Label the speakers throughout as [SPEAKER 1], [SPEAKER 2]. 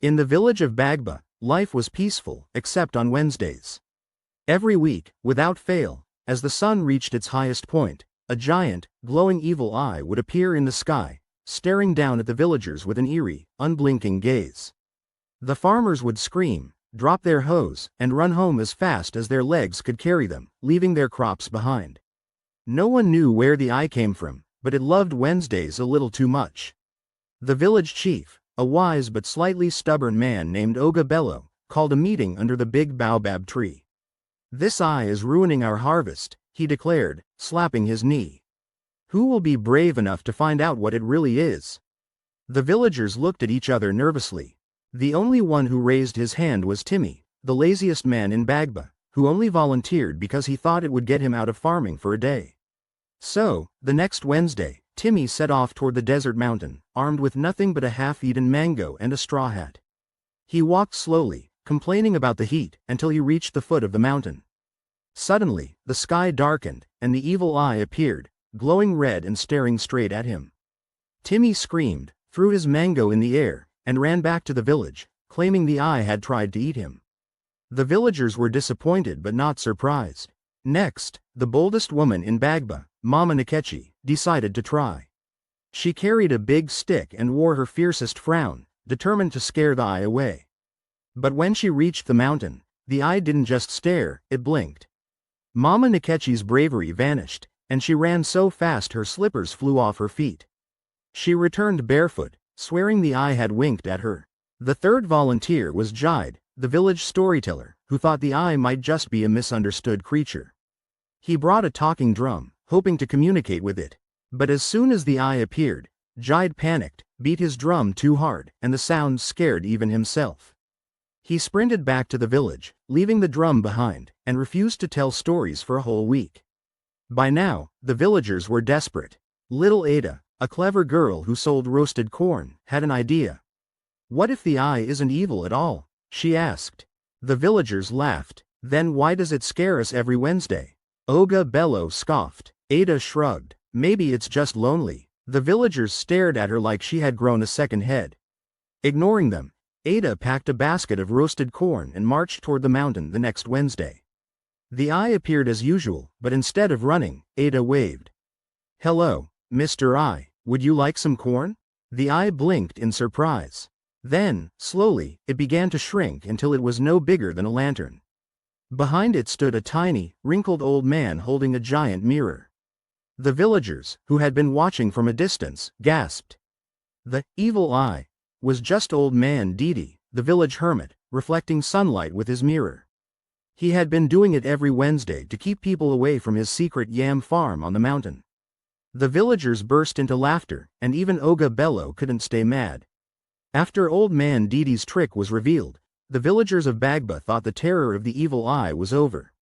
[SPEAKER 1] In the village of Bagba, life was peaceful, except on Wednesdays. Every week, without fail, as the sun reached its highest point, a giant, glowing evil eye would appear in the sky, staring down at the villagers with an eerie, unblinking gaze. The farmers would scream, drop their hoes, and run home as fast as their legs could carry them, leaving their crops behind. No one knew where the eye came from, but it loved Wednesdays a little too much. The village chief, a wise but slightly stubborn man named Oga Bello, called a meeting under the big baobab tree. "This eye is ruining our harvest," he declared, slapping his knee. "Who will be brave enough to find out what it really is?" The villagers looked at each other nervously. The only one who raised his hand was Timmy, the laziest man in Bagba, who only volunteered because he thought it would get him out of farming for a day. So, the next Wednesday, Timmy set off toward the desert mountain, armed with nothing but a half-eaten mango and a straw hat. He walked slowly, complaining about the heat, until he reached the foot of the mountain. Suddenly, the sky darkened, and the evil eye appeared, glowing red and staring straight at him. Timmy screamed, threw his mango in the air, and ran back to the village, claiming the eye had tried to eat him. The villagers were disappointed but not surprised. Next, the boldest woman in Bagba, Mama Nkechi, decided to try. She carried a big stick and wore her fiercest frown, determined to scare the eye away. But when she reached the mountain, the eye didn't just stare, it blinked. Mama Nkechi's bravery vanished, and she ran so fast her slippers flew off her feet. She returned barefoot, swearing the eye had winked at her. The third volunteer was Jide, the village storyteller, who thought the eye might just be a misunderstood creature. He brought a talking drum, hoping to communicate with it. But as soon as the eye appeared, Jide panicked, beat his drum too hard, and the sound scared even himself. He sprinted back to the village, leaving the drum behind, and refused to tell stories for a whole week. By now, the villagers were desperate. Little Ada, a clever girl who sold roasted corn, had an idea. "What if the eye isn't evil at all?" she asked. The villagers laughed. "Then why does it scare us every Wednesday?" Oga Bello scoffed. Ada shrugged. "Maybe it's just lonely." The villagers stared at her like she had grown a second head. Ignoring them, Ada packed a basket of roasted corn and marched toward the mountain the next Wednesday. The eye appeared as usual, but instead of running, Ada waved. "Hello, Mr. Eye, would you like some corn?" The eye blinked in surprise. Then, slowly, it began to shrink until it was no bigger than a lantern. Behind it stood a tiny, wrinkled old man holding a giant mirror. The villagers, who had been watching from a distance, gasped. The evil eye was just old man Didi, the village hermit, reflecting sunlight with his mirror. He had been doing it every Wednesday to keep people away from his secret yam farm on the mountain. The villagers burst into laughter, and even Oga Bello couldn't stay mad. After old man Didi's trick was revealed, the villagers of Bagba thought the terror of the evil eye was over.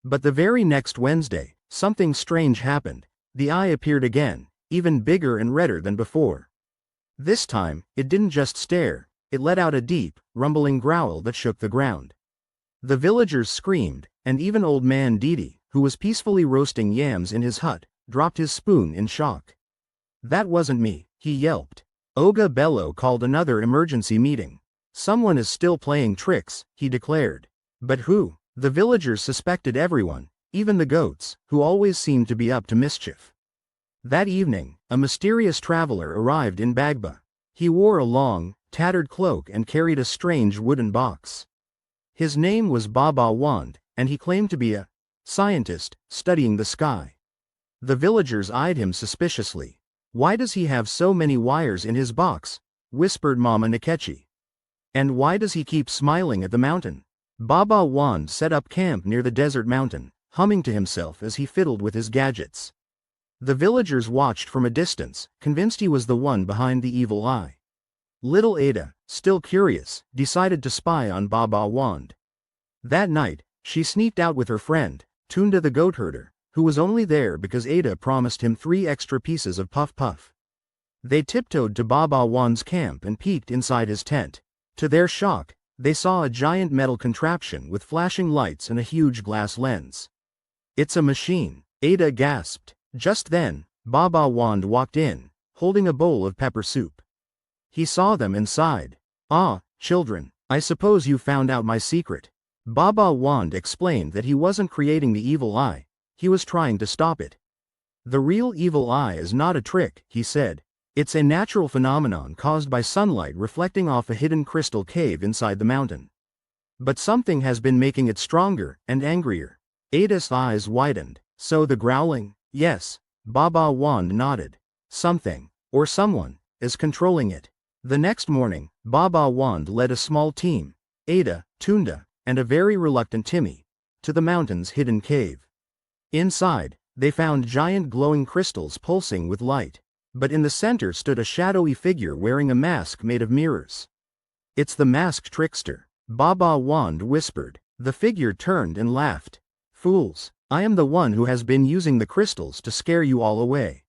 [SPEAKER 1] But the very next Wednesday, something strange happened. The eye appeared again, even bigger and redder than before. This time, it didn't just stare, it let out a deep, rumbling growl that shook the ground. The villagers screamed, and even old man Didi, who was peacefully roasting yams in his hut, dropped his spoon in shock. "That wasn't me," he yelped. Oga Bello called another emergency meeting. "Someone is still playing tricks," he declared. But who? The villagers suspected everyone, even the goats, who always seemed to be up to mischief. That evening, a mysterious traveler arrived in Bagba. He wore a long, tattered cloak and carried a strange wooden box. His name was Baba Wand, and he claimed to be a scientist studying the sky. The villagers eyed him suspiciously. "Why does he have so many wires in his box?" whispered Mama Nkechi. "And why does he keep smiling at the mountain?" Baba Wand set up camp near the desert mountain, humming to himself as he fiddled with his gadgets. The villagers watched from a distance, convinced he was the one behind the evil eye. Little Ada, still curious, decided to spy on Baba Wand. That night, she sneaked out with her friend, Tunda the goat herder, who was only there because Ada promised him 3 extra pieces of puff puff. They tiptoed to Baba Wand's camp and peeked inside his tent. To their shock, they saw a giant metal contraption with flashing lights and a huge glass lens. "It's a machine," Ada gasped. Just then, Baba Wand walked in, holding a bowl of pepper soup. He saw them inside. "Ah, Children, I suppose you found out my secret. Baba Wand explained that he wasn't creating the evil eye, he was trying to stop it. The real evil eye is not a trick, he said. It's a natural phenomenon caused by sunlight reflecting off a hidden crystal cave inside the mountain. But something has been making it stronger and angrier. Ada's eyes widened. So the growling? Yes. Baba Wand nodded. Something, or someone, is controlling it. The next morning, Baba Wand led a small team, Ada, Tunda, and a very reluctant Timmy, to the mountain's hidden cave. Inside, they found giant glowing crystals pulsing with light. But in the center stood a shadowy figure wearing a mask made of mirrors. It's the masked trickster, Baba Wand whispered. The figure turned and laughed. Fools, I am the one who has been using the crystals to scare you all away.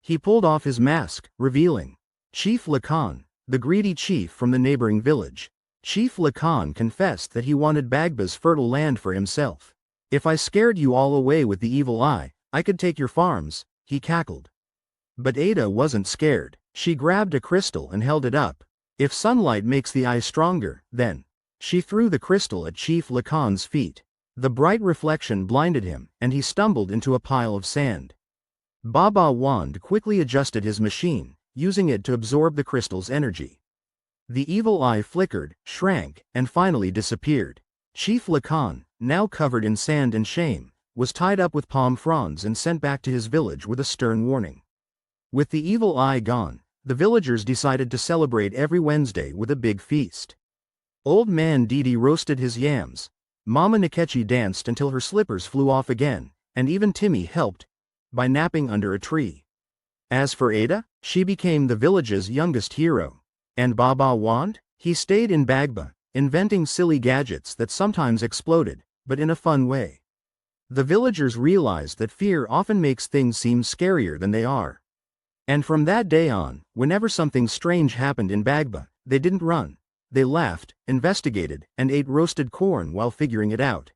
[SPEAKER 1] He pulled off his mask, revealing Chief Lakan, the greedy chief from the neighboring village. Chief Lakan confessed that he wanted Bagba's fertile land for himself. If I scared you all away with the evil eye, I could take your farms, he cackled. But Ada wasn't scared. She grabbed a crystal and held it up. If sunlight makes the eye stronger, then. She threw the crystal at Chief Lakan's feet. The bright reflection blinded him, and he stumbled into a pile of sand. Baba Wand quickly adjusted his machine, using it to absorb the crystal's energy. The evil eye flickered, shrank, and finally disappeared. Chief Lakan, now covered in sand and shame, was tied up with palm fronds and sent back to his village with a stern warning. With the evil eye gone, the villagers decided to celebrate every Wednesday with a big feast. Old Man Didi roasted his yams, Mama Nkechi danced until her slippers flew off again, and even Timmy helped, by napping under a tree. As for Ada, she became the village's youngest hero. And Baba Wand? He stayed in Bagba, inventing silly gadgets that sometimes exploded, but in a fun way. The villagers realized that fear often makes things seem scarier than they are. And from that day on, whenever something strange happened in Bagba, they didn't run. They laughed, investigated, and ate roasted corn while figuring it out.